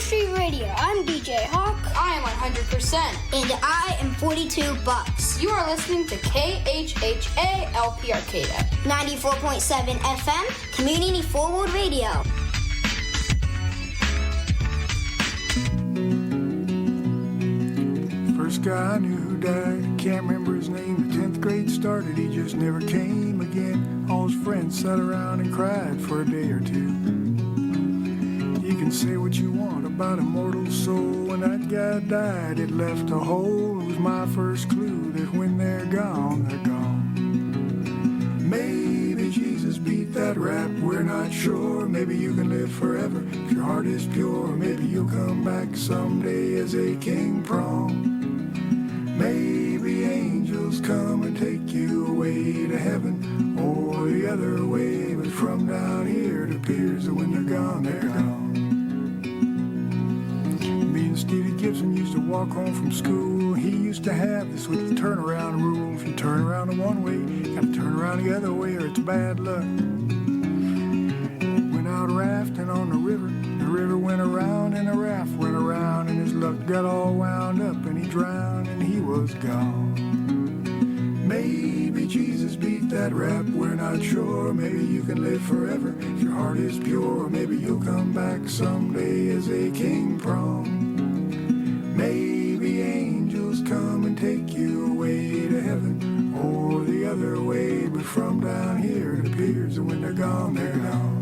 Street Radio. I'm DJ Hawk. I am 100%. And I am 42 bucks. You are listening to KHHA LP Arcata. 94.7 FM, Community Forward Radio. First guy I knew who died, can't remember his name. The 10th grade started, he just never came again. All his friends sat around and cried for a day or two. You can say what you want about a mortal soul. When that guy died, it left a hole. It was my first clue that when they're gone, they're gone. Maybe Jesus beat that rap, we're not sure. Maybe you can live forever if your heart is pure. Maybe you'll come back someday as a king prom. Maybe angels come and take you away to heaven or the other way. But from down here it appears that when they're gone, they're gone. Me and Stevie Gibson used to walk home from school. He used to have this little turnaround rule. If you turn around the one way, you gotta turn around the other way or it's bad luck. Went out rafting on the river. The river went around and the raft went around and his luck got all wound up and he drowned and he was gone. Maybe Jesus beat that rap, we're not sure. Maybe you can live forever if your heart is pure. Maybe you'll come back someday as a king prom. Maybe angels come and take you away to heaven or the other way. But from down here it appears that when they're gone, they're gone.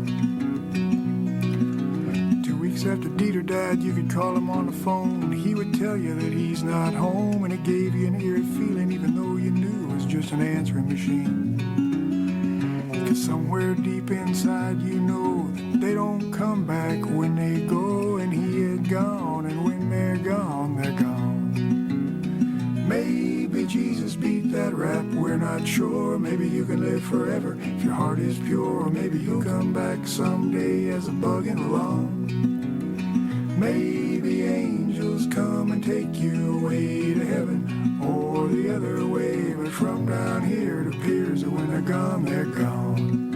After Dieter died, you could call him on the phone and he would tell you that he's not home, and it gave you an eerie feeling even though you knew it was just an answering machine. Cause somewhere deep inside you know that they don't come back when they go, and he had gone, and when they're gone, they're gone. Maybe Jesus beat that rap, we're not sure. Maybe you can live forever if your heart is pure. Maybe you'll come back someday as a bugging along. Maybe angels come and take you away to heaven or the other way. But from down here it appears that when they're gone, they're gone.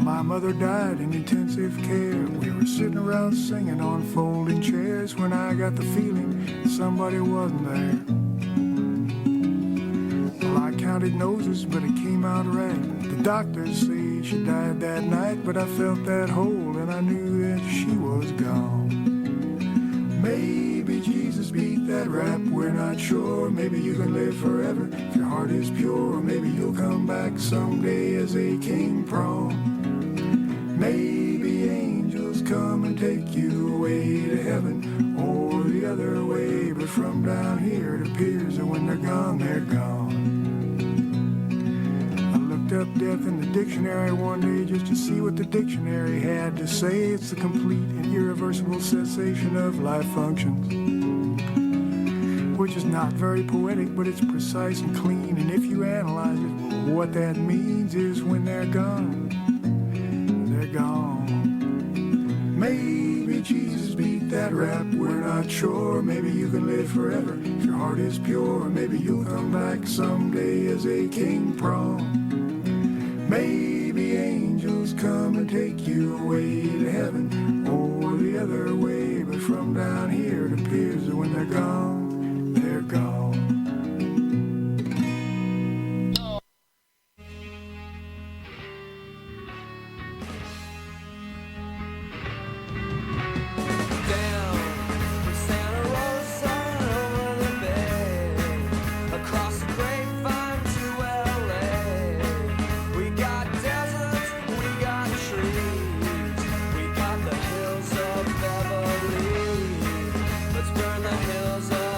My mother died in intensive care. We were sitting around singing on folding chairs when I got the feeling that somebody wasn't there. Well, I counted noses, but it came out right. The doctors say she died that night, but I felt that hole and I knew that she was gone. Maybe Jesus beat that rap, we're not sure. Maybe you can live forever if your heart is pure. Maybe you'll come back someday as a king prom. Maybe angels come and take you away to heaven or the other way. But from down here it appears that when they're gone, they're gone. Up death in the dictionary one day just to see what the dictionary had to say. It's the complete and irreversible cessation of life functions, which is not very poetic, but it's precise and clean. And if you analyze it, well, what that means is when they're gone, they're gone. Maybe Jesus beat that rap, we're not sure. Maybe you can live forever if your heart is pure. Maybe you'll come back someday as a king prom. Maybe angels come and take you away to heaven or the other way. But from down here it appears that when they're gone, they're gone. Hills of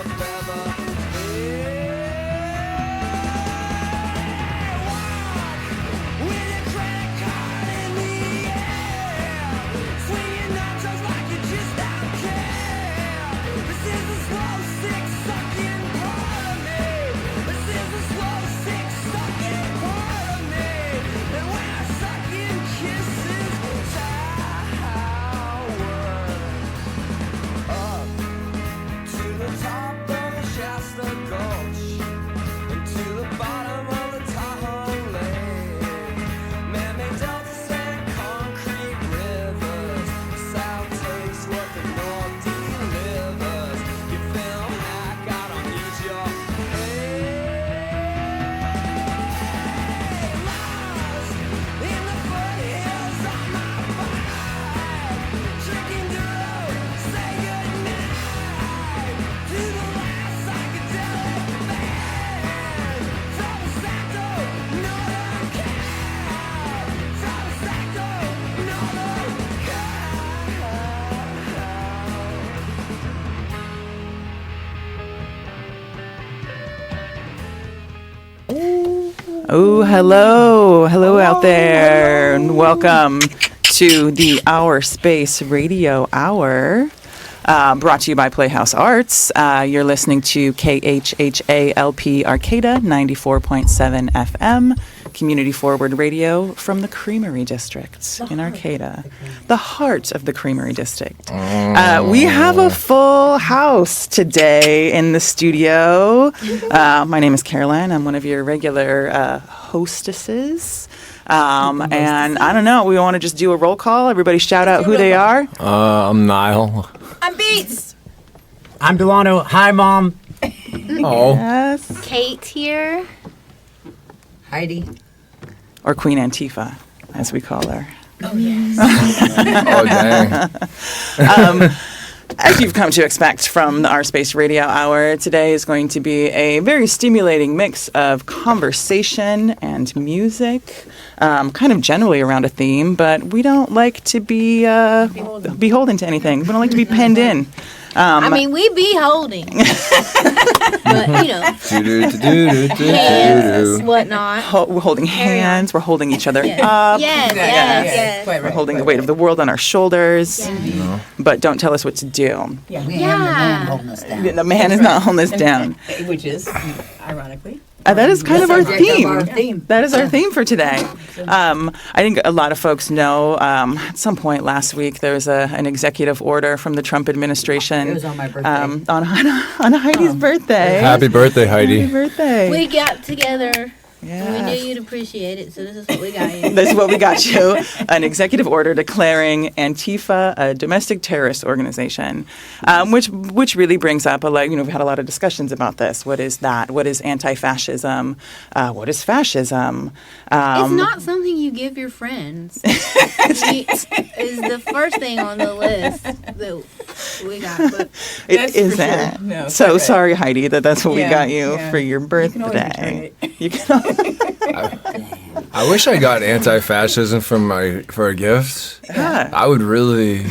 Oh, hello out there, and welcome to the Our Space Radio Hour, brought to you by Playhouse Arts. You're listening to KHHA-LP Arcata 94.7 FM, community forward radio from the Creamery District in Arcata, the heart of the Creamery District. We have a full house today in the studio. My name is Caroline. I'm one of your regular hostesses. And I don't know, we want to just do a roll call. Everybody shout out who they are. I'm Niall. I'm Beats. I'm Delano. Hi, Mom. Oh. Yes. Kate here. Heidi. Or Queen Antifa, as we call her. Oh, yes. Oh, dang. As you've come to expect from the Our Space Radio Hour, today is going to be a very stimulating mix of conversation and music, kind of generally around a theme, but we don't like to be beholden to anything. We don't like to be penned in. I mean, we be holding. But, you know, hands, whatnot. We're holding hands, we're holding each other up. Yes. We're holding the weight of the world on our shoulders, but don't tell us what to do. Yeah. We have the man holding us down. The man is not holding us down. Which is, ironically. That is kind of our Our theme. theme. That is our theme for today. I think a lot of folks know at some point last week there was an executive order from the Trump administration. It was on my birthday. On Heidi's birthday. Happy birthday, Heidi. Happy birthday. We got together. Yeah. We knew you'd appreciate it, so this is what we got you. This is what we got you. An executive order declaring Antifa a domestic terrorist organization, which really brings up we've had a lot of discussions about this. What is that? What is anti-fascism? What is fascism? It's not something you give your friends. Is the first thing on the list that we got. But it isn't. Sure. No, so right. Sorry, Heidi, that's what we got you for your birthday. You can I wish I got anti-fascism for a gift. Yeah. I would really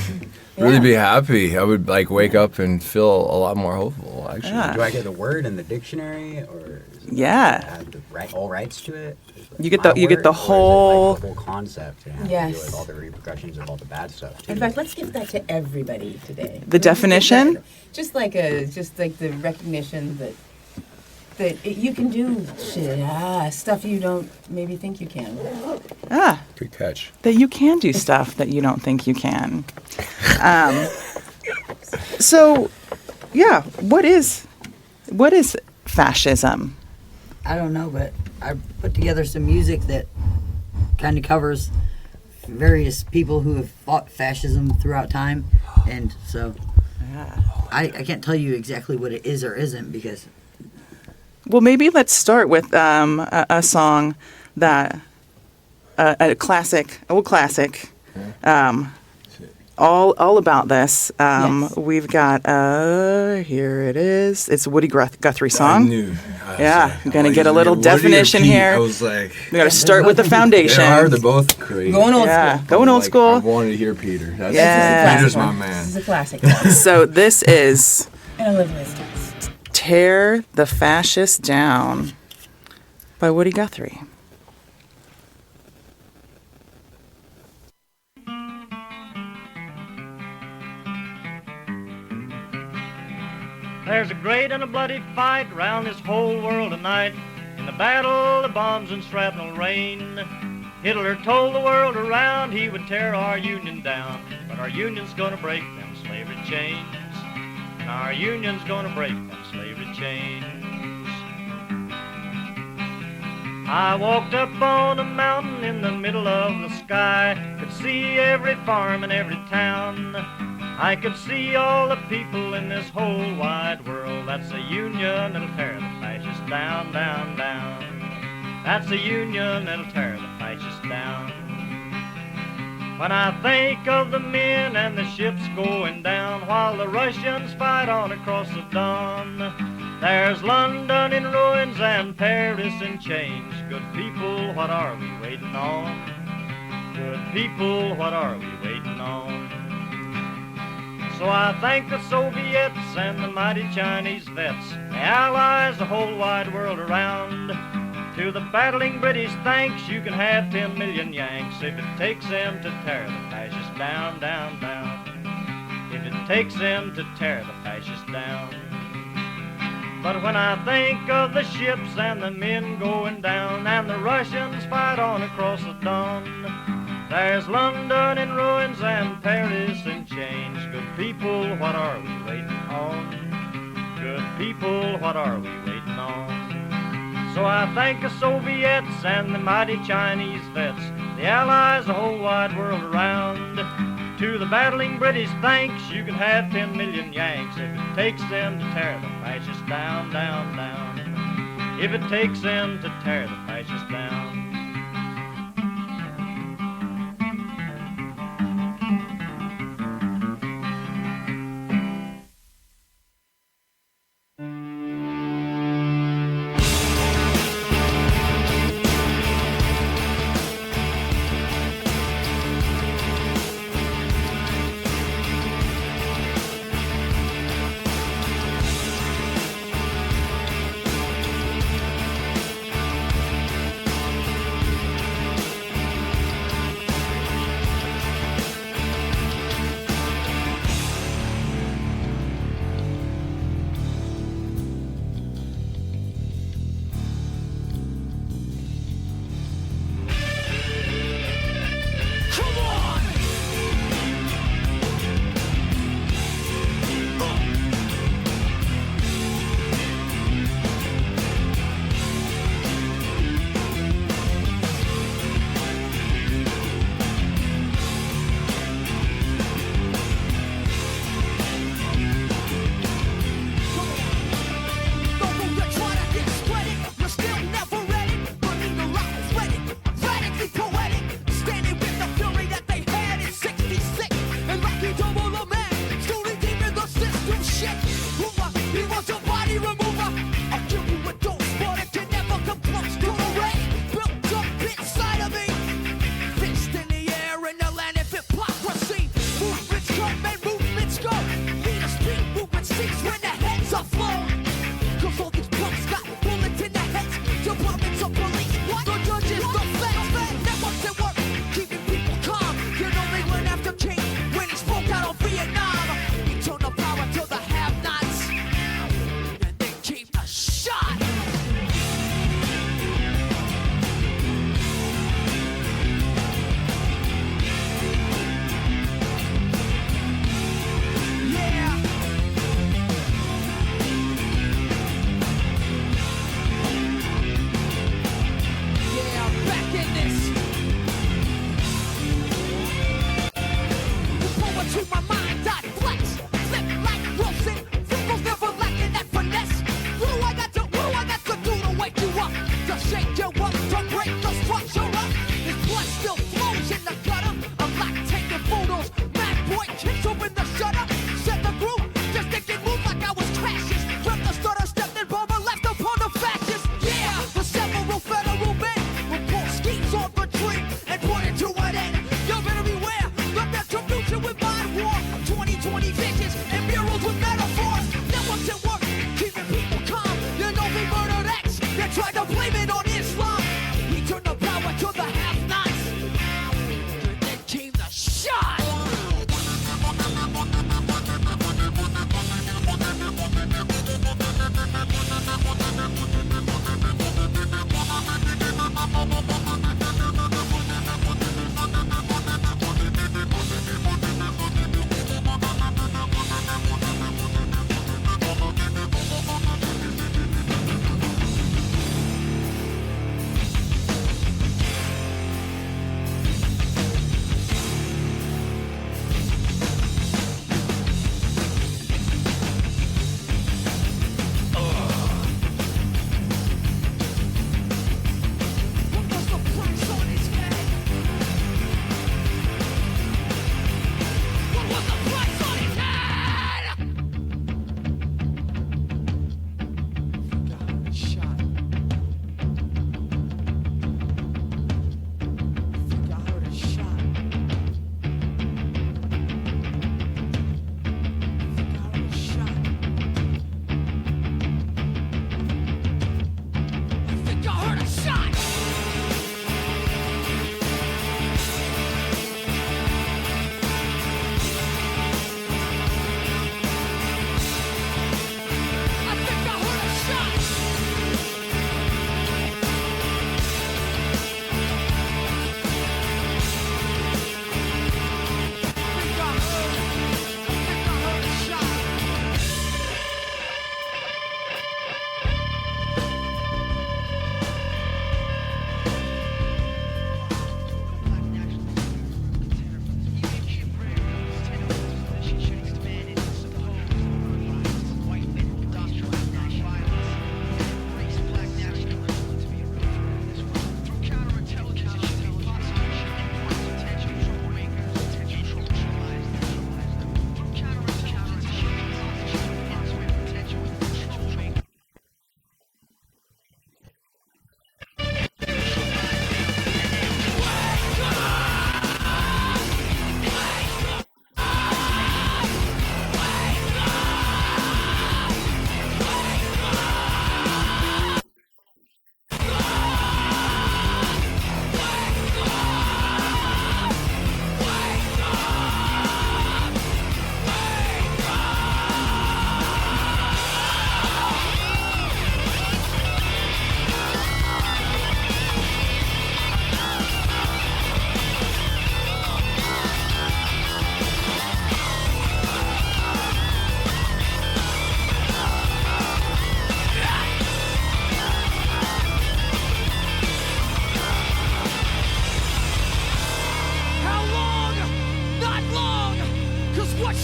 be happy. I would wake up and feel a lot more hopeful. Actually, do I get the word in the dictionary, or have all rights to it? You get the whole the whole concept. And yes. Deal with all the repercussions of all the bad stuff too. In fact, let's give that to everybody today. The definition, just like the recognition that you can do stuff you don't maybe think you can. Good catch. That you can do stuff that you don't think you can. So, yeah, what is fascism? I don't know, but I put together some music that kind of covers various people who have fought fascism throughout time, and so I can't tell you exactly what it is or isn't because. Well, maybe let's start with a song that a classic, all about this. Yes. We've got here it is. It's a Woody Guthrie song. I knew. I'm gonna get a little definition here. I was like, we gotta start with the foundation. They're both great. Going old school. Going old school. I wanted to hear Peter. Peter's my man. This is a classic. So this is And I live with this. Tear the Fascist Down by Woody Guthrie. There's a great and a bloody fight round this whole world tonight. In the battle, the bombs and shrapnel rain. Hitler told the world around he would tear our union down. But our union's gonna break them slavery chains. And our union's gonna break them slavery chains. I walked up on a mountain in the middle of the sky. Could see every farm and every town. I could see all the people in this whole wide world. That's a union that'll tear the fascists down, down, down. That's a union that'll tear the fascists down. When I think of the men and the ships going down while the Russians fight on across the Don, there's London in ruins and Paris in chains. Good people, what are we waiting on? Good people, what are we waiting on? So I thank the Soviets and the mighty Chinese vets, the Allies, the whole wide world around. To the battling British, thanks, you can have 10 million Yanks if it takes them to tear the fascists down, down, down. If it takes them to tear the fascists down. But when I think of the ships and the men going down and the Russians fight on across the Don, there's London in ruins and Paris in chains. Good people, what are we waiting on? Good people, what are we waiting on? So I thank the Soviets and the mighty Chinese vets, the Allies, the whole wide world around. To the battling British, thanks, you can have 10 million Yanks if it takes them to tear the fascists down, down, down. If it takes them to tear the fascists down.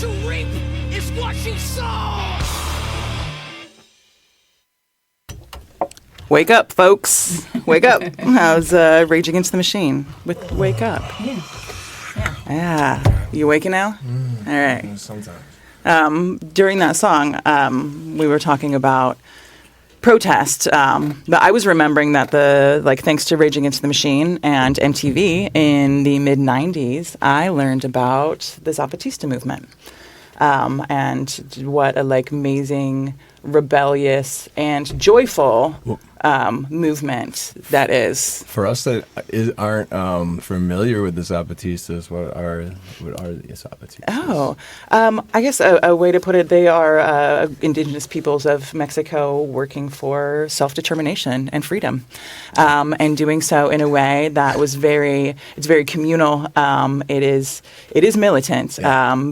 you reap is what you sow. Wake up, folks. Wake up. How's Rage Against the Machine with Wake Up? Yeah. You waking now? All right. Sometimes. During that song, we were talking about protest. But I was remembering that thanks to Rage Against the Machine and MTV in the mid '90s, I learned about the Zapatista movement and what a amazing, rebellious, and joyful movement that is. For us that aren't familiar with the Zapatistas, what are the Zapatistas? Oh, I guess a way to put it, they are indigenous peoples of Mexico working for self-determination and freedom, and doing so in a way that was it's very communal. It is militant,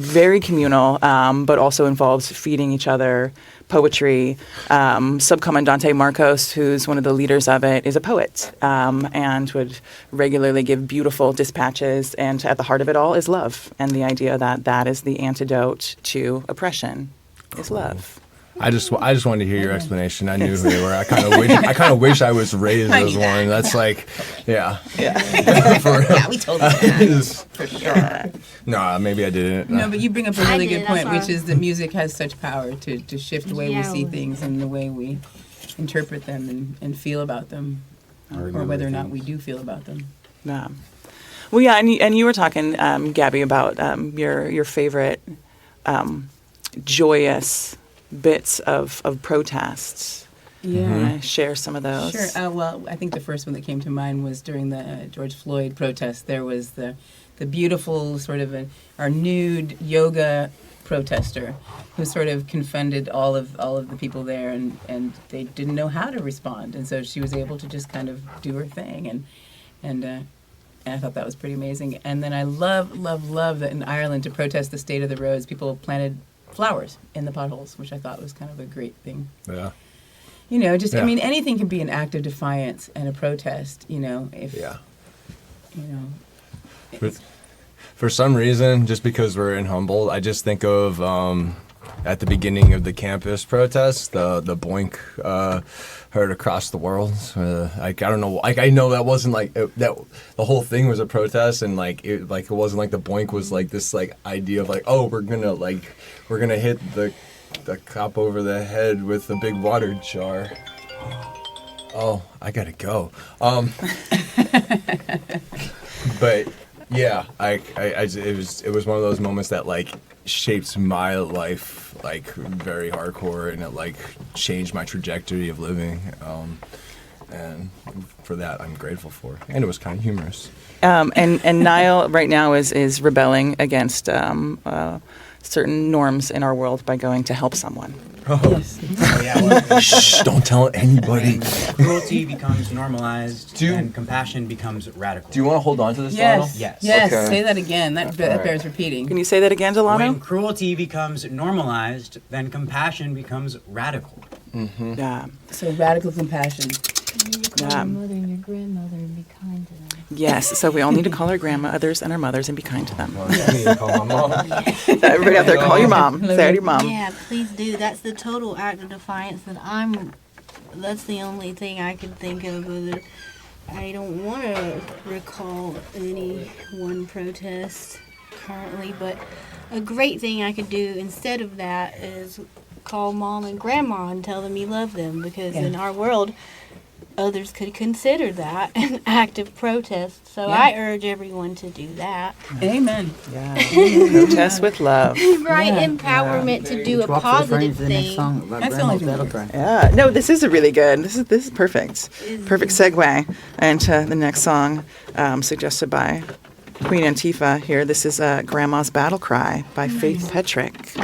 very communal, but also involves feeding each other. Poetry. Subcomandante Marcos, who's one of the leaders of it, is a poet and would regularly give beautiful dispatches. And at the heart of it all is love, and the idea that is the antidote to oppression is love. I just wanted to hear your explanation. I knew who they were. I kind of wish I was raised as one. That's yeah. Yeah, we told you that. For sure. No, maybe I didn't. No, but you bring up a really good point, which is that music has such power to shift the way we see things and the way we interpret them and feel about them, or whether or not we do feel about them. Yeah. Well, yeah, and you were talking, Gabby, about your favorite joyous bits of protests. Yeah. Share some of those. Sure. Well, I think the first one that came to mind was during the George Floyd protest. There was the beautiful sort of our nude yoga protester who sort of confronted all of the people there, and they didn't know how to respond, and so she was able to just kind of do her thing, and I thought that was pretty amazing. And then I love that in Ireland, to protest the state of the roads, people planted flowers in the potholes, which I thought was kind of a great thing. Yeah. I mean, anything can be an act of defiance and a protest, if, For some reason, just because we're in Humboldt, I just think of at the beginning of the campus protest, the Boink heard across the world. I don't know. I know that wasn't that. The whole thing was a protest, and it wasn't like the Boink was this idea of we're gonna hit the cop over the head with a big water jar. Oh, I gotta go. But yeah, it was one of those moments that shaped my life very hardcore, and it changed my trajectory of living. And for that, I'm grateful for. And it was kind of humorous. And Niall right now is rebelling against certain norms in our world by going to help someone. Oh, yes. Well, shh! Don't tell anybody. Cruelty becomes normalized, and compassion becomes radical. Do you want to hold on to this? Yes. Delano? Yes. Okay. Say that again. That bears repeating. Can you say that again, Delano? When cruelty becomes normalized, then compassion becomes radical. Mm-hmm. Yeah. So radical compassion. You need to call your mother and your grandmother and be kind to them. Yes, so we all need to call our grandmothers and our mothers and be kind to them. I need to call my mom. Everybody out there, call your mom. Say hi to your mom. Yeah, please do. That's the total act of defiance that's the only thing I can think of. I don't want to recall any one protest currently, but a great thing I could do instead of that is call mom and grandma and tell them you love them, because in our world, others could consider that an act of protest. So I urge everyone to do that. Amen. Yeah. Protest with love. Right, empowerment to do a positive thing. That's the only thing. Yeah. No, this is a really good. This is perfect. Perfect segue into the next song, suggested by Queen Antifa. Here, this is "Grandma's Battle Cry" by Faith Petrick.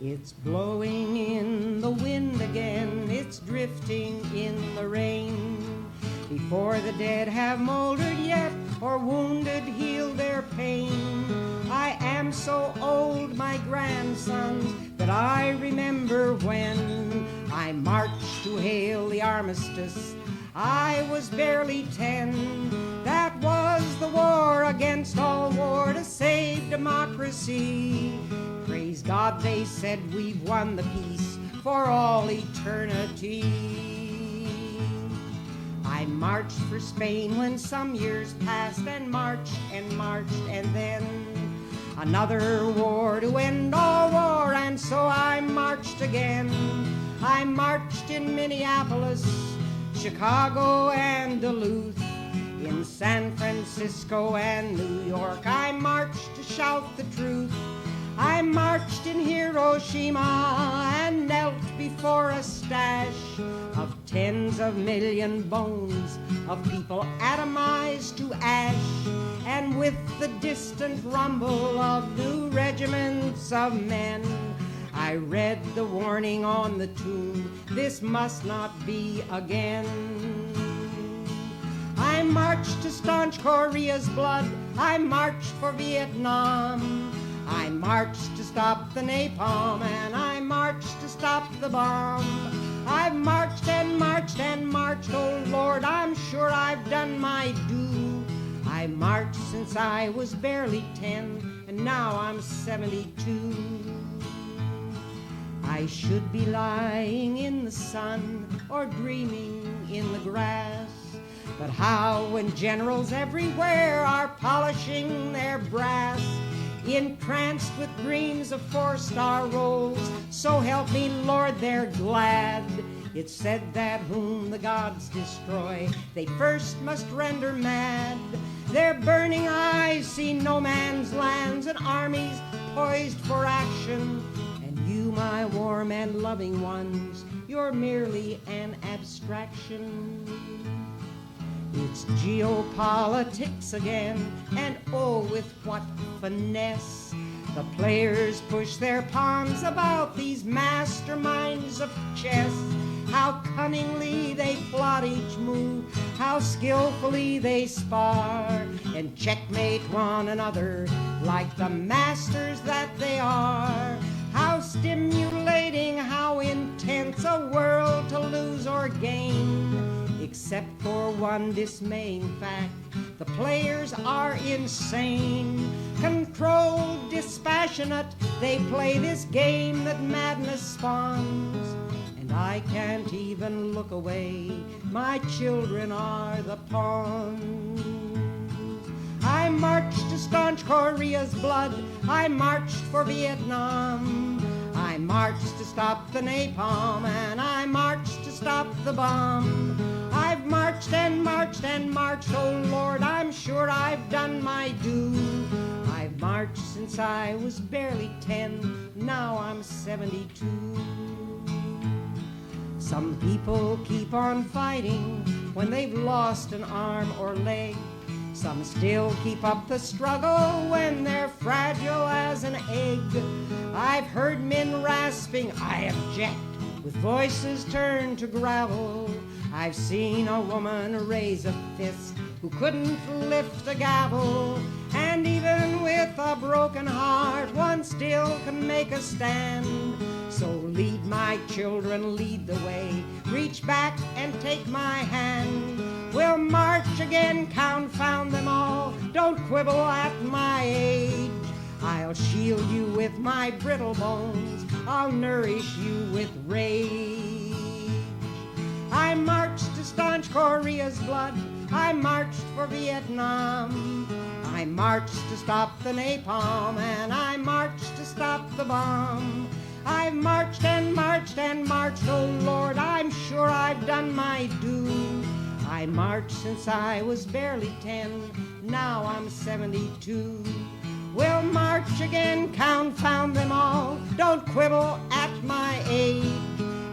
It's blowing in the wind again, it's drifting in the rain. Before the dead have moldered yet, or wounded heal their pain. I am so old, my grandsons, that I remember when I marched to hail the armistice. I was barely 10. That was the war against all war to democracy. Praise God, they said, we've won the peace for all eternity. I marched for Spain when some years passed, and marched, and then another war to end all war, and so I marched again. I marched in Minneapolis, Chicago, and Duluth, in San Francisco and New York. I marched to shout the truth. I marched in Hiroshima and knelt before a stash of tens of million bones of people atomized to ash. And with the distant rumble of new regiments of men, I read the warning on the tomb, this must not be again. I marched to staunch Korea's blood, I marched for Vietnam. I marched to stop the napalm, and I marched to stop the bomb. I've marched and marched and marched, oh Lord, I'm sure I've done my due. I marched since I was barely 10, and now I'm 72. I should be lying in the sun or dreaming in the grass, but how when generals everywhere are polishing their brass, entranced with dreams of 4-star rolls, so help me Lord, they're glad. It's said that whom the gods destroy, they first must render mad. Their burning eyes see no man's lands and armies poised for action. And you, my warm and loving ones, you're merely an abstraction. It's geopolitics again, and oh, with what finesse the players push their pawns about these masterminds of chess. How cunningly they plot each move, how skillfully they spar, and checkmate one another like the masters that they are. How stimulating, how intense a world to lose or gain, except for one dismaying fact, the players are insane. Controlled, dispassionate, they play this game that madness spawns. And I can't even look away, my children are the pawns. I marched to staunch Korea's blood, I marched for Vietnam. I marched to stop the napalm, and I marched to stop the bomb. I've marched and marched and marched, oh Lord, I'm sure I've done my due. I've marched since I was barely 10, now I'm 72. Some people keep on fighting when they've lost an arm or leg. Some still keep up the struggle when they're fragile as an egg. I've heard men rasping, I object, with voices turned to gravel. I've seen a woman raise a fist who couldn't lift a gavel. And even with a broken heart, one still can make a stand. So lead my children, lead the way, reach back and take my hand. We'll march again, confound them all, don't quibble at my age. I'll shield you with my brittle bones, I'll nourish you with rage. I marched to staunch Korea's blood, I marched for Vietnam. I marched to stop the napalm, and I marched to stop the bomb. I've marched and marched and marched, oh Lord, I'm sure I've done my due. I marched since I was barely 10, now I'm 72. We'll march again, confound them all, don't quibble at my age.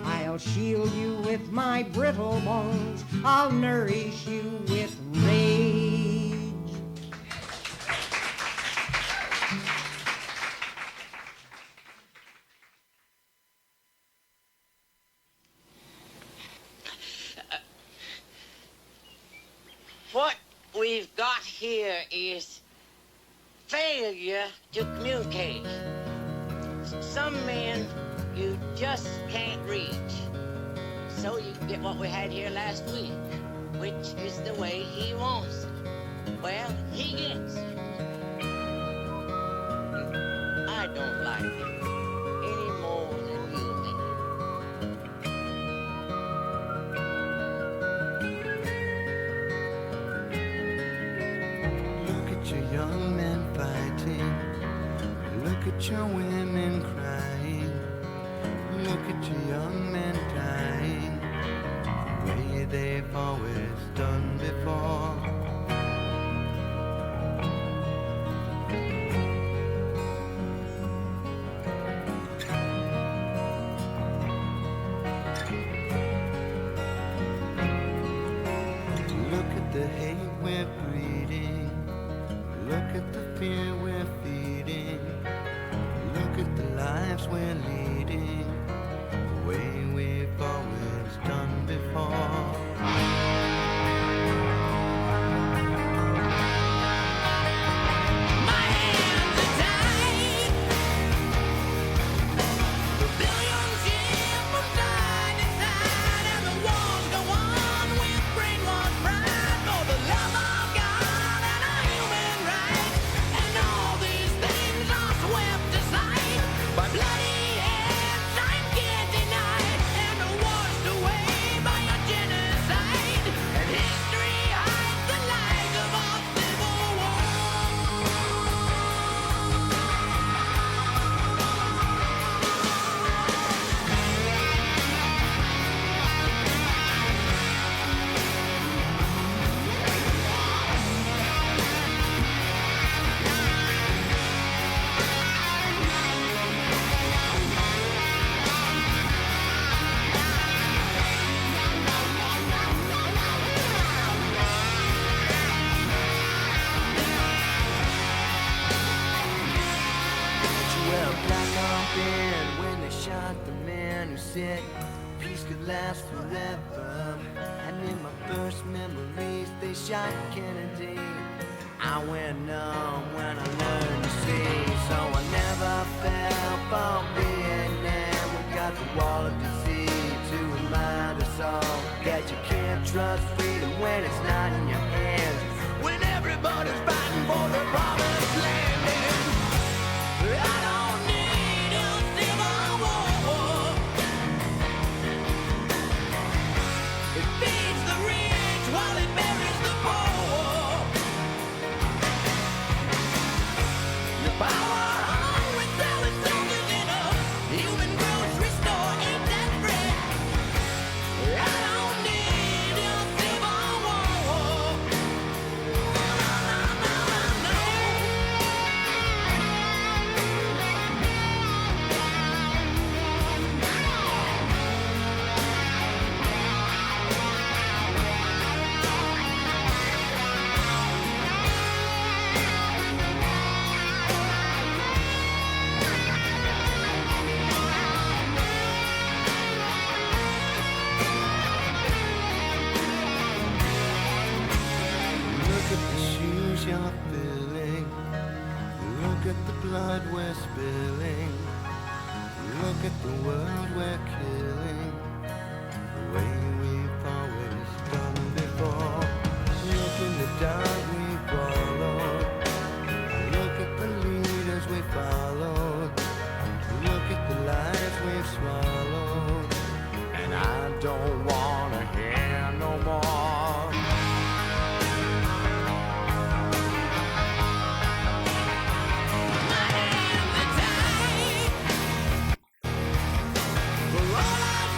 I'll shield you with my brittle bones, I'll nourish you with rage. What we've got here is failure to communicate. Some men you just can't reach. So you get what we had here last week, which is the way he wants it. Well, he gets it. young men fighting. Look at your women crying. Look at your young men dying the way they've always done before. Look at the hate we're breeding. Look at the fear we're feeding. Look at the lives we're leading the way we've always done before. My hands are tied. The billions shift from side to side, and the wars go on with brainwashed pride for the love of God and our human rights. And all these things are swept aside by bloody hands time can't deny, and are washed away by a genocide. And history hides the lies of our civil war. Well, black on bed when they shot the man who said peace could last forever. And in my first memories, they shot Kennedy. I went numb when I learned to see, so I never fell for Vietnam. We got the wall of disease to remind us all that you can't trust freedom when it's not in your hands. When everybody's fighting for the promised land. I don't need a civil war. It feeds the rich while it buries the poor. Your power hungry selling soldiers in a human grocery store ain't that bread. I don't need a civil war. Look at the shoes you're filling. Look at the blood we're spilling. Look at the world we're killing the way we've always done before. Look in the dark we followed. Look at the leaders we followed. Look at the lies we've swallowed. And I don't wanna hear no more. My hands are tied. For all I've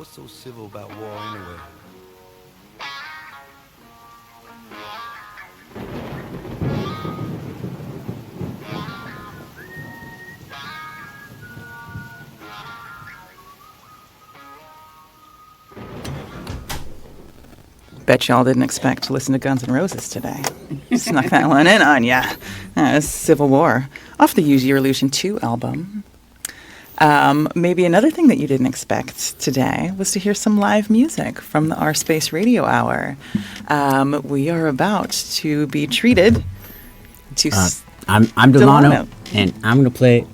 What's so civil about war anyway? Bet y'all didn't expect to listen to Guns N' Roses today. Snuck that one in on ya. Civil War, off the Use Your Illusion 2 album. Maybe another thing that you didn't expect today was to hear some live music from the Our Space Radio Hour. We are about to be treated to... I'm Delano, and I'm going to play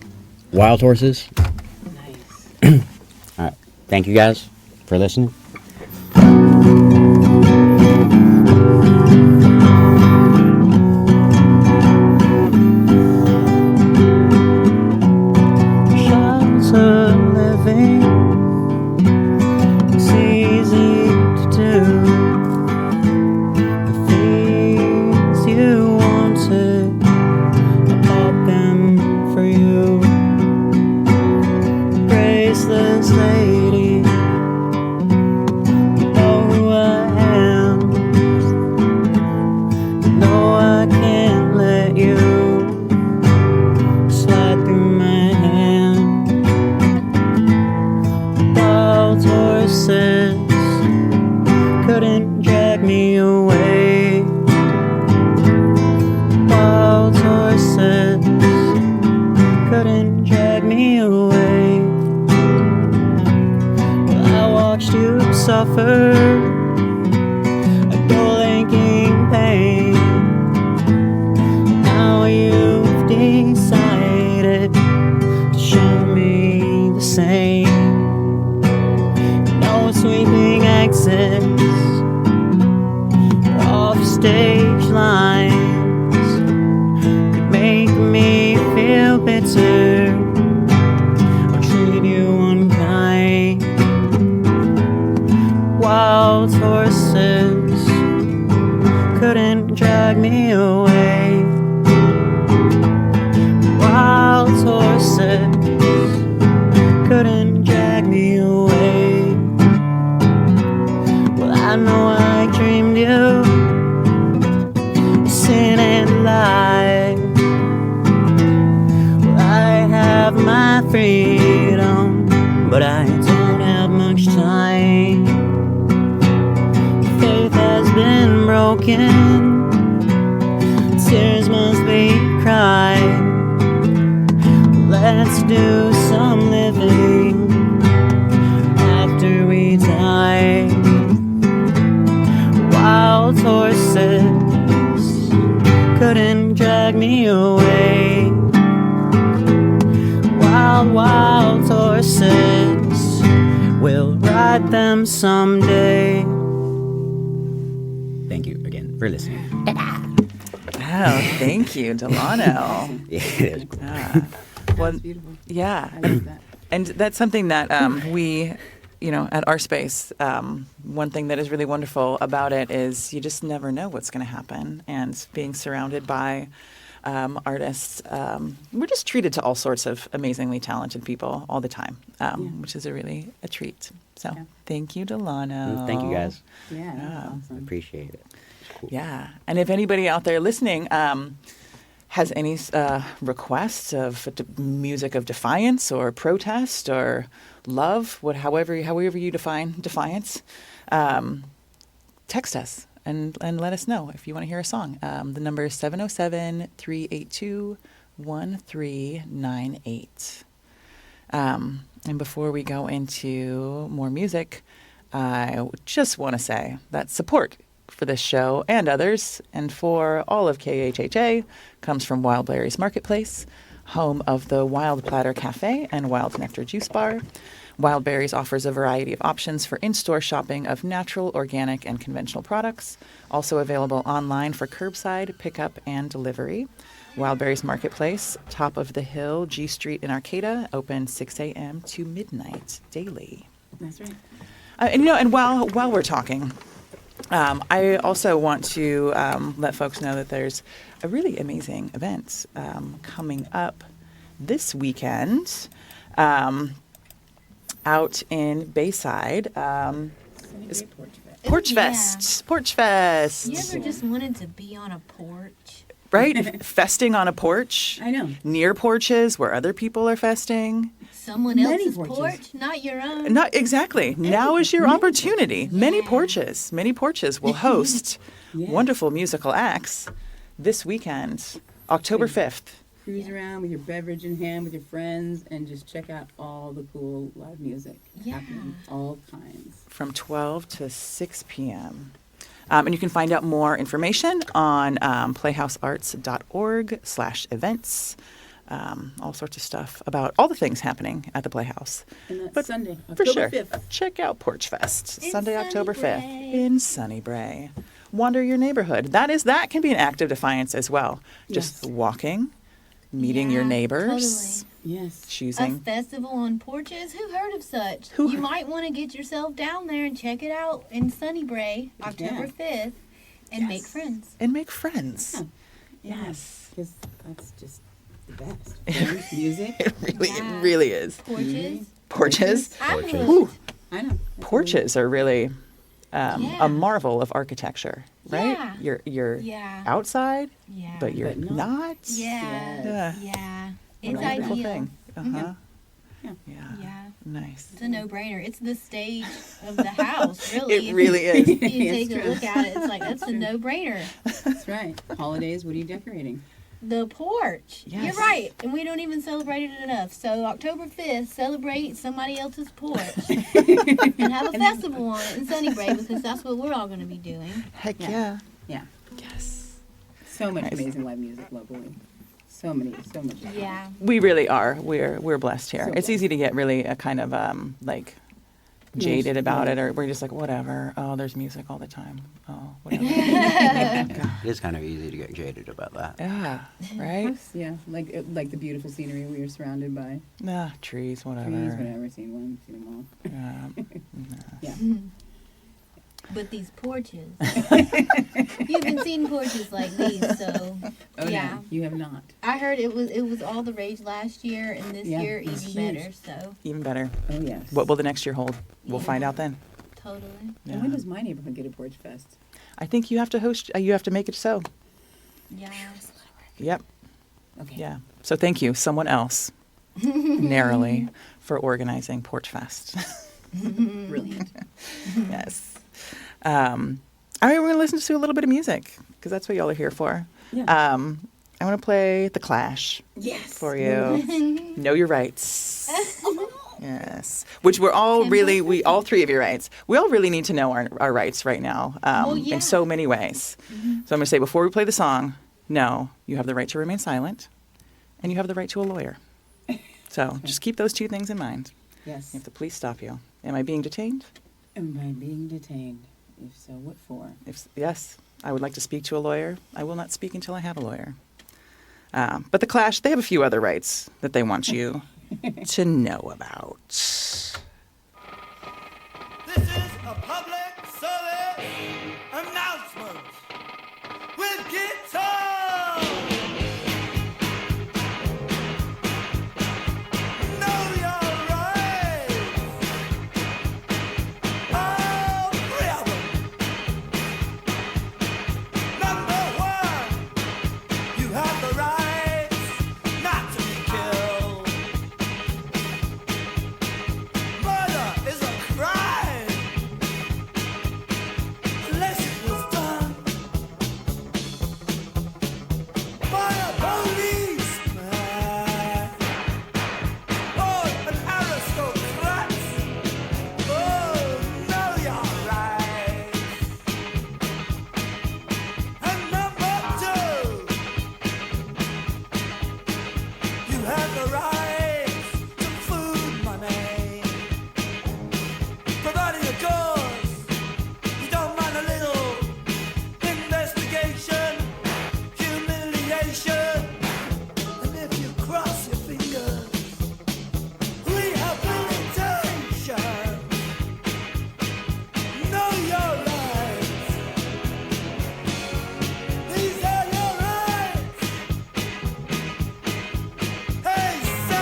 Wild Horses. Nice. All right. Thank you guys for listening. Someday. Thank you again for listening. Oh, thank you, Delano. Well, beautiful. Yeah, I like that. And that's something that we, at Our Space, one thing that is really wonderful about it is you just never know what's going to happen, and being surrounded by artists, we're just treated to all sorts of amazingly talented people all the time, which is a treat. So thank you, Delano. Thank you, guys. Yeah. Awesome. Appreciate it. Cool. Yeah. And if anybody out there listening has any requests of music of defiance or protest or love, however you define defiance, text us and let us know if you want to hear a song. The number is 707-382-1398. And before we go into more music, I just want to say that support for this show and others, and for all of KHHA, comes from Wild Berries Marketplace, home of the Wild Platter Cafe and Wild Nectar Juice Bar. Wild Berries offers a variety of options for in-store shopping of natural, organic, and conventional products, also available online for curbside, pickup, and delivery. Wild Berries Marketplace, top of the hill, G Street in Arcata, open 6 a.m. to midnight daily. That's right. And while we're talking, I also want to let folks know that there's a really amazing event coming up this weekend. out in Bayside. Is Porch Fest. Porch Fest. You ever just wanted to be on a porch? Right? Festing on a porch. I know. Near porches where other people are festing. Someone else's porch, not your own. Not exactly. Now is your opportunity. Many porches will host wonderful musical acts this weekend, October 5th. Cruise around with your beverage in hand with your friends and just check out all the cool live music happening, all kinds. From 12 to 6 p.m. And you can find out more information on playhousearts.org/events. All sorts of stuff about all the things happening at the Playhouse. And that's Sunday, For October sure. 5th. Check out Porch Fest, Sunday, October 5th in Sunnybray. Wander your neighborhood. That can be an act of defiance as well. Just walking, meeting your neighbors. Yes. Choosing. A festival on porches? Who heard of such? You might want to get yourself down there and check it out in Sunnybray, October 5th, and make friends. And make friends. Yeah. Yes. Because that's just the best. Music. It really is. Porches. Porches. Porches. Ooh. I know. Porches are really a marvel of architecture, right? Yeah. You're outside, but you're But not. Yeah. It's Wonderful ideal. thing. Uh-huh. Yeah. Nice. It's a no-brainer. It's the stage of the house, really. It really is. If you take a look at it, it's like, that's a no-brainer. That's right. Holidays, what are you decorating? The porch. Yes. You're right. And we don't even celebrate it enough. So October 5th, celebrate somebody else's porch. And have a festival on it in Sunnybray, because that's what we're all going to be doing. Heck yeah. Yeah. Yes. So much amazing live music locally. So much. Yeah. We really are. We're blessed here. So It's easy to get really kind of like jaded about yeah. it, or we're just like, whatever. Oh, there's music all the time. Oh, whatever. It is kind of easy to get jaded about that. Yeah, right? Yeah, like the beautiful scenery we are surrounded by. Nah, trees, whatever. Trees, whatever. Seen them all. Yeah. But these porches. You haven't seen porches like these, so Oh, yeah. no, you have not. I heard it was all the rage last year, and this Yeah, year it's even huge. better. So Even better. Oh, yes. What will the next year hold? We'll find out then. totally. Yeah. And when does my neighborhood get a porch fest? I think you have to host. You have to make it so. Yeah. Yep. Okay. Yeah. So thank you, someone else, narrowly, for organizing Porch Fest. Brilliant. Yes. All right, we're going to listen to a little bit of music because that's what y'all are here for. Yeah. I'm going to play The Clash Yes. for you. Know Your Rights. Yes. Which we're all really, all three of your rights. We all really need to know our rights right now in so many ways. So I'm going to say before we play the song, no, you have the right to remain silent and you have the right to a lawyer. So just keep those two things in mind. Yes. If the police stop you. Am I being detained? Am I being detained? If so, what for? Yes, I would like to speak to a lawyer. I will not speak until I have a lawyer. But the Clash, they have a few other rights that they want you to know about. This is a public service announcement with guitar. Know your rights. All three of them. Number one, you have the right not to be killed. Murder is a crime unless it was done by a policeman or an aristocrat. Oh, know your rights. And number two, you have the right to food money. Providing a cause, you don't mind a little investigation, humiliation, and if you cross your fingers, rehabilitation. Know your rights. These are your rights. Hey, say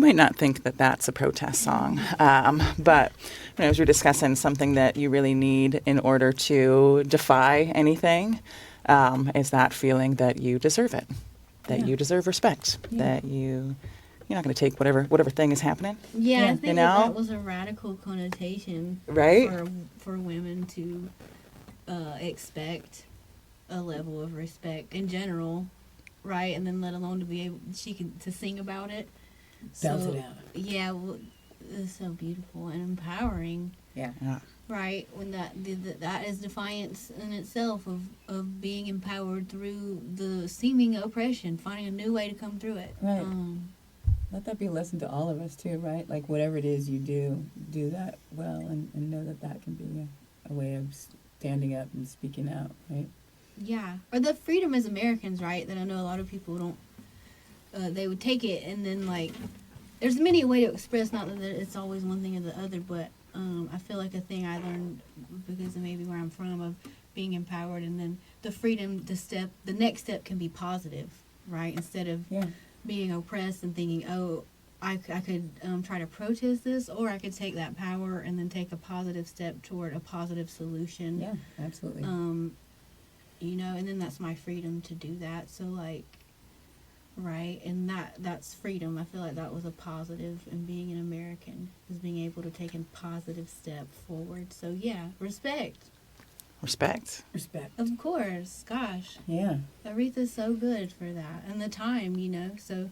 might not think that that's a protest song, but as we're discussing, something that you really need in order to defy anything is that feeling that you deserve it, that you deserve respect, that you're not going to take whatever thing is happening. Yeah, I think that was a radical connotation, right? For women to expect a level of respect in general, right? And then let alone to be able to sing about it. Belt it out. Yeah, well, it's so beautiful and empowering. Yeah. Right, when that is defiance in itself of being empowered through the seeming oppression, finding a new way to come through it. Right. Let that be a lesson to all of us too, right? Like whatever it is you do that well, and know that can be a way of standing up and speaking out, right? Yeah, or the freedom as Americans, right? That I know a lot of people don't. They would take it and then like, there's many a way to express. Not that it's always one thing or the other, but I feel like a thing I learned because of maybe where I'm from of being empowered, and then the freedom, the next step can be positive, right? Instead of being oppressed and thinking, oh, I could try to protest this, or I could take that power and then take a positive step toward a positive solution. Yeah, absolutely. And then that's my freedom to do that. So like, right, and that's freedom. I feel like that was a positive in being an American, is being able to take a positive step forward. So yeah, respect. Respect. Of course, gosh. Yeah. Aretha's so good for that, and the time, so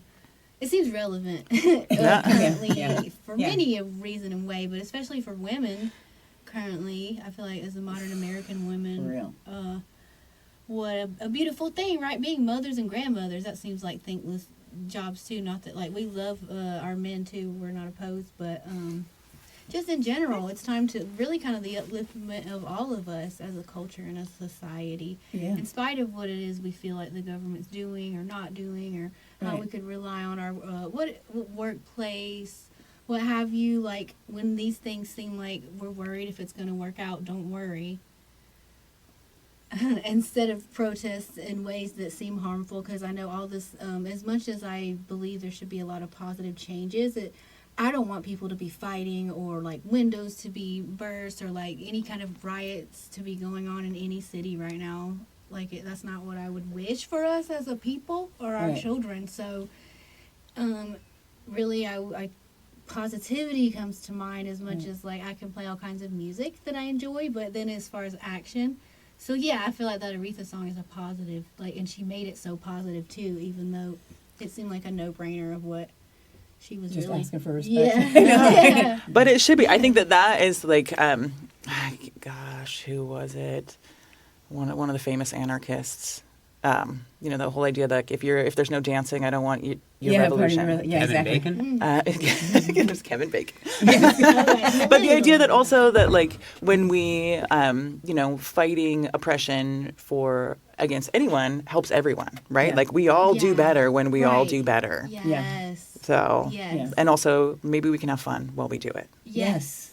it seems relevant currently for many a reason and way, but especially for women currently. I feel like as a modern American women, for real. What a beautiful thing, right? Being mothers and grandmothers, that seems like thankless jobs too. Not that like we love our men too, we're not opposed, but just in general, it's time to really kind of the upliftment of all of us as a culture and a society. Yeah. In spite of what it is we feel like the government's doing or not doing, or how we could rely on our what workplace, what have you. Like when these things seem like we're worried if it's going to work out, don't worry. Instead of protests in ways that seem harmful, because I know all this, as much as I believe there should be a lot of positive changes, I don't want people to be fighting or like windows to be burst or like any kind of riots to be going on in any city right now. Like that's not what I would wish for us as a people or our children. So really I positivity comes to mind as much as like I can play all kinds of music that I enjoy, but then as far as action, so yeah, I feel like that Aretha song is a positive, like, and she made it so positive too, even though it seemed like a no-brainer of what she was just really asking for respect. Yeah. But it should be. I think that is like, gosh, who was it? One of the famous anarchists. The whole idea that if there's no dancing, I don't want your revolution. Kevin Bacon? It was Kevin Bacon. But the idea that also that like when we, fighting oppression against anyone helps everyone, right? Yeah. Like we all do better when we all do better. Yes. So, and also maybe we can have fun while we do it. Yes.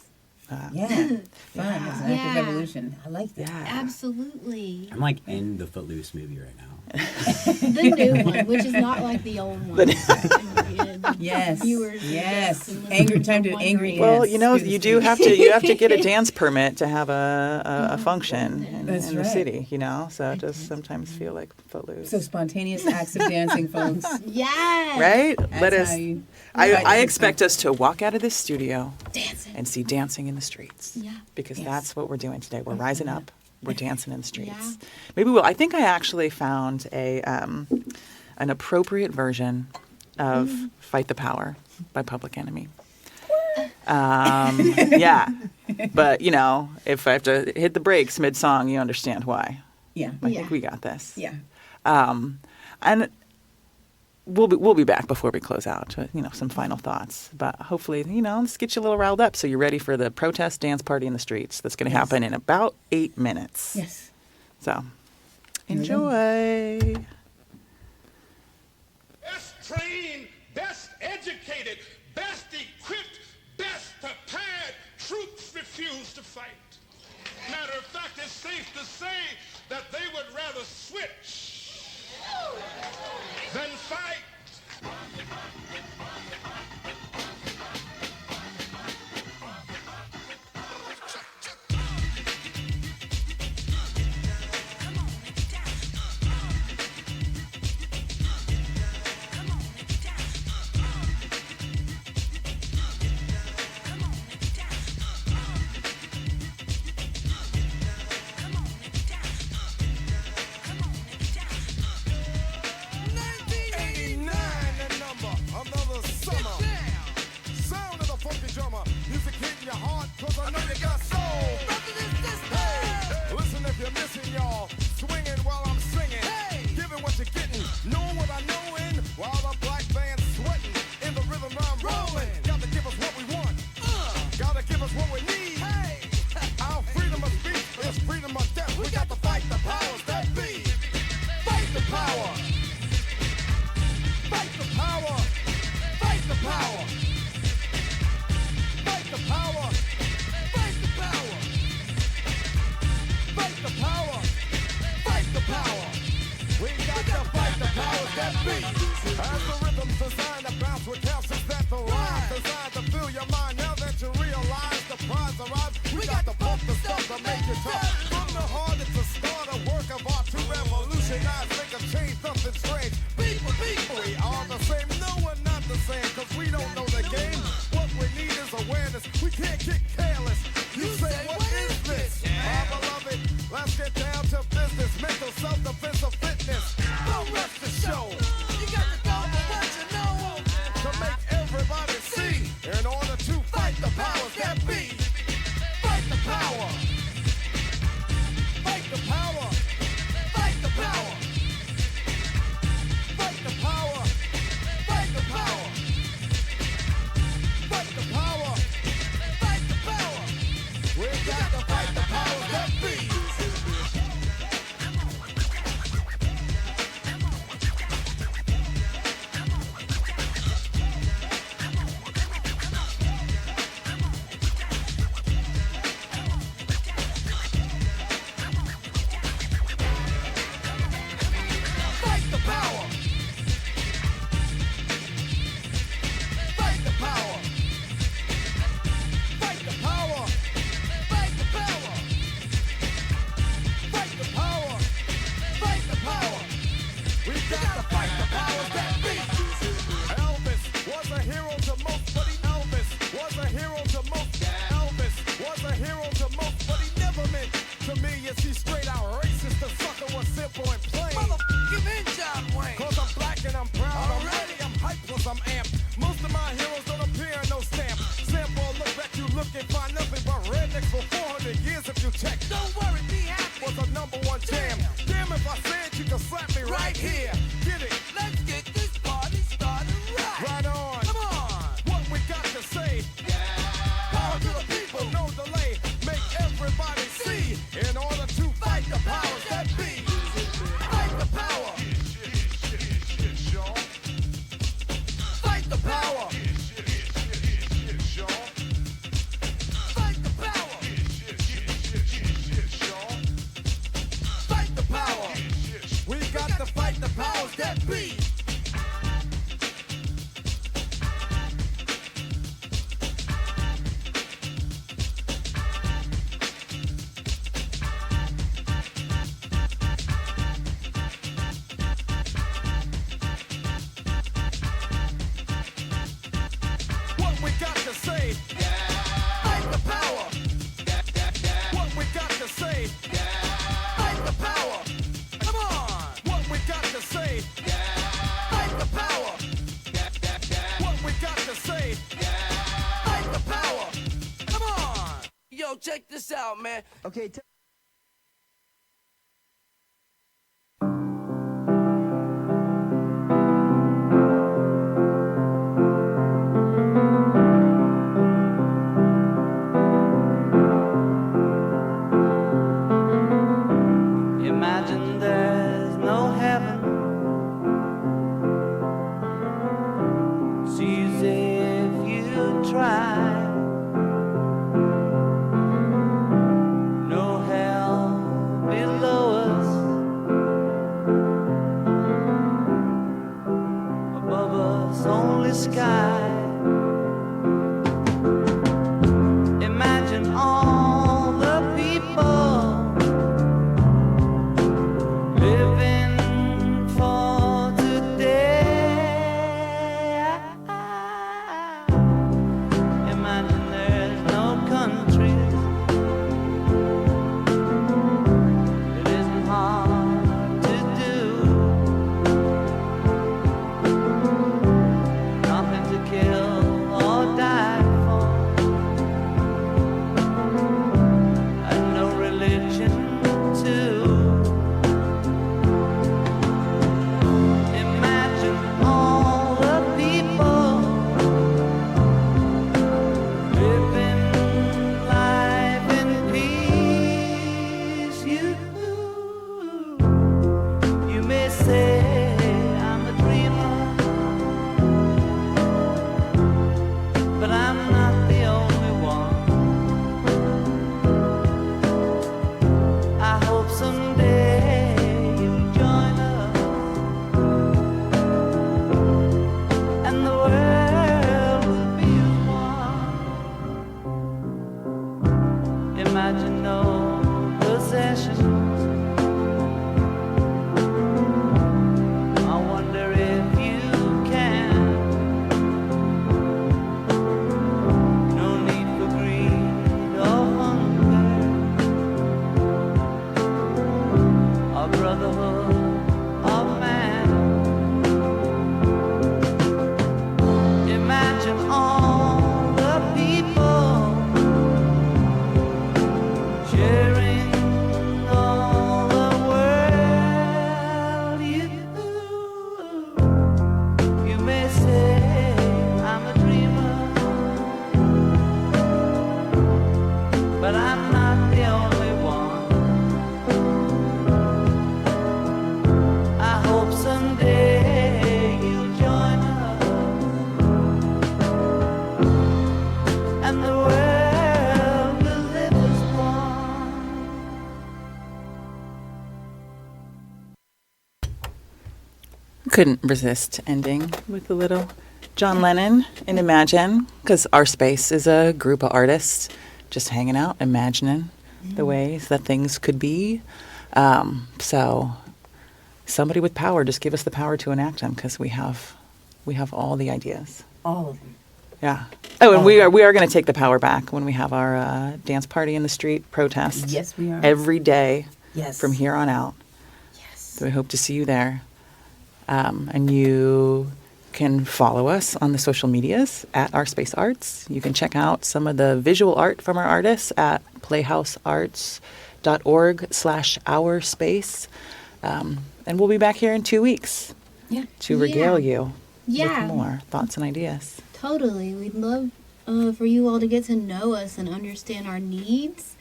Fun as an active evolution. I like that. Yeah. Absolutely. I'm like in the Footloose movie right now. The new one, which is not like the old one. Yes. Viewers Angry time to angry. Well, you do have to get a dance permit to have a function in the city, so it does sometimes feel like Footloose. So spontaneous acts of dancing, folks. Yes. Right? That's I expect us to walk out of this studio dancing and see dancing in the streets. Yeah. Because that's what we're doing today. We're rising up. We're dancing in the streets. Yeah. Maybe I think I actually found an appropriate version of "Fight the Power" by Public Enemy. Yeah, but if I have to hit the brakes mid-song, you understand why. Yeah, I think we got this. Yeah, and we'll be back before we close out. Some final thoughts, but hopefully, let's get you a little riled up so you're ready for the protest dance party in the streets. That's going to happen in about 8 minutes. Yes. So, enjoy. Best trained, best educated, best equipped, best prepared troops refuse to fight. Matter of fact, it's safe to say that they would rather switch than fight. power. Fight the power. Fight the power. Fight the power. Fight the power. Fight the power. Fight the power. We got to fight the powers that be. As the rhythm's designed to bounce with calcium that the rhyme designed to fill your mind. Now that you realize the prize arrives, we got to pump the stuff to make it tough. From the heart, it's a start, a work of art to revolutionize, make a change, something strange. People, we are the same. No, we're not the same, cause we don't know the game. What we need is awareness. We can't get careless. You say, what is this? My beloved, let's get down to business. Mental self-defense of fitness. Don't rush the show. You got to go for what you know. To make everybody see. In order to fight the powers that be. Fight the power. Fight the power. Fight the power. Fight the power. Fight the power. Fight the power. Fight the power. We got to fight the powers that be. Fight the power. Fight the power. Fight the power. Fight the power. Fight the power. Fight the power. We got to fight the powers that be. Elvis was a hero to most, but Elvis was a hero to most. Elvis was a hero to most, but he never meant to me. Is he straight out racist? The sucker was simple and plain. Motherfucking in John Wayne. Cause I'm black and I'm proud. Already I'm hyped plus I'm amped. Most of my heroes don't appear in no stamp. Sample look back, you look and find nothing but rednecks for 400 years if you check. Don't worry, be happy. Was a #1 jam. Damn if I said you can slap me right here. Get it? Let's get this party started right. Right on. Come on. What we got to say? Power to the people, no delay. Make everybody see. In order to fight the powers that be. Fight the power. Fight the power. Fight the power. Fight the power. We got to fight the powers that be. What we got to say? Fight the power. What we got to say? Fight the power. Come on. What we got to say? Fight the power. What we got to say? Fight the power. Come on. Yo, check this out, man. Okay. Imagine there's no heaven. It's easy if you try. No hell below us. Above us, only sky. Imagine all the people living for today. Imagine there's no countries. It isn't hard to do. Nothing to kill. Couldn't resist ending with a little John Lennon and Imagine, because our space is a group of artists just hanging out, imagining the ways that things could be. So somebody with power, just give us the power to enact them, because we have all the ideas. All of them. Yeah. Oh, and we are going to take the power back when we have our dance party in the street protest. Yes, we are. Every day Yes. from here on out. Yes. So we hope to see you there. And you can follow us on the social medias at Our Space Arts. You can check out some of the visual art from our artists at playhousearts.org/ourspace. And we'll be back here in 2 weeks to regale you with more thoughts and ideas. Totally. We'd love for you all to get to know us and understand our needs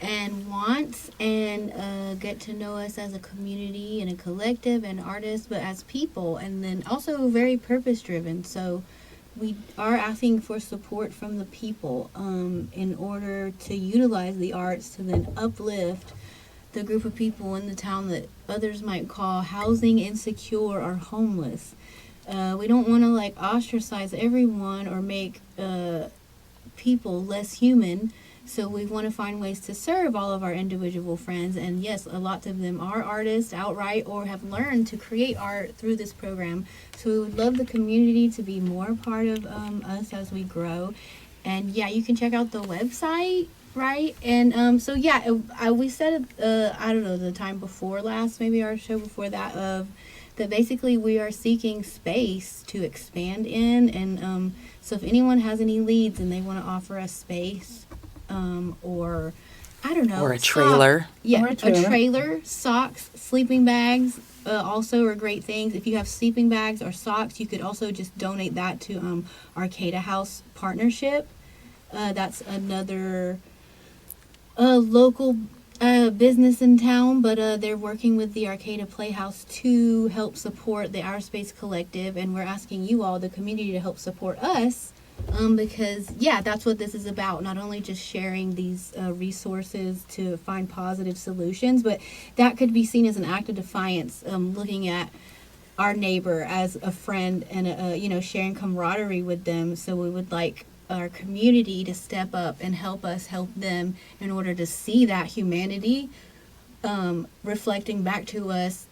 and wants, and get to know us as a community and a collective and artists, but as people, and then also very purpose driven. So we are asking for support from the people in order to utilize the arts to then uplift the group of people in the town that others might call housing insecure or homeless. We don't want to ostracize everyone or make people less human. So we want to find ways to serve all of our individual friends. And yes, a lot of them are artists outright or have learned to create art through this program. So we would love the community to be more part of us as we grow. And yeah, you can check out the website, right? And we said, I don't know, the time before last, maybe our show before that, that basically we are seeking space to expand in. And so if anyone has any leads and they want to offer us space, or I don't know, or a trailer. Yeah, a trailer, socks, sleeping bags, also are great things. If you have sleeping bags or socks, you could also just donate that to Arcata House Partnership. That's another local business in town, but they're working with the Arcata Playhouse to help support the Our Space Collective, and we're asking you all, the community, to help support us. Because that's what this is about. Not only just sharing these resources to find positive solutions, but that could be seen as an act of defiance, looking at our neighbor as a friend and sharing camaraderie with them. So we would like our community to step up and help us help them in order to see that humanity reflecting back to us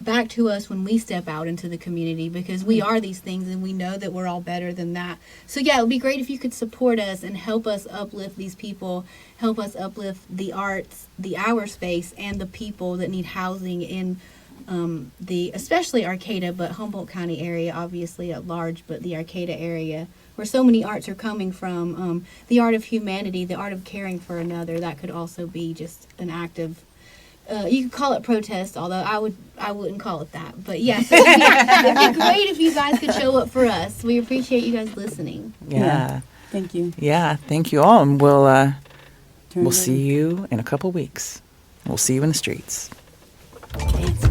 when we step out into the community, because we are these things and we know that we're all better than that. So it would be great if you could support us and help us uplift these people, help us uplift the arts, the Our Space, and the people that need housing in especially Arcata, but Humboldt County area, obviously at large, but the Arcata area where so many arts are coming from. The art of humanity, the art of caring for another, that could also be just an act of you could call it protest, although I wouldn't call it that. But yes, it'd be great if you guys could show up for us. We appreciate you guys listening. Yeah. Thank you. Yeah, thank you all, and we'll see you in a couple weeks. We'll see you in the streets. Dance.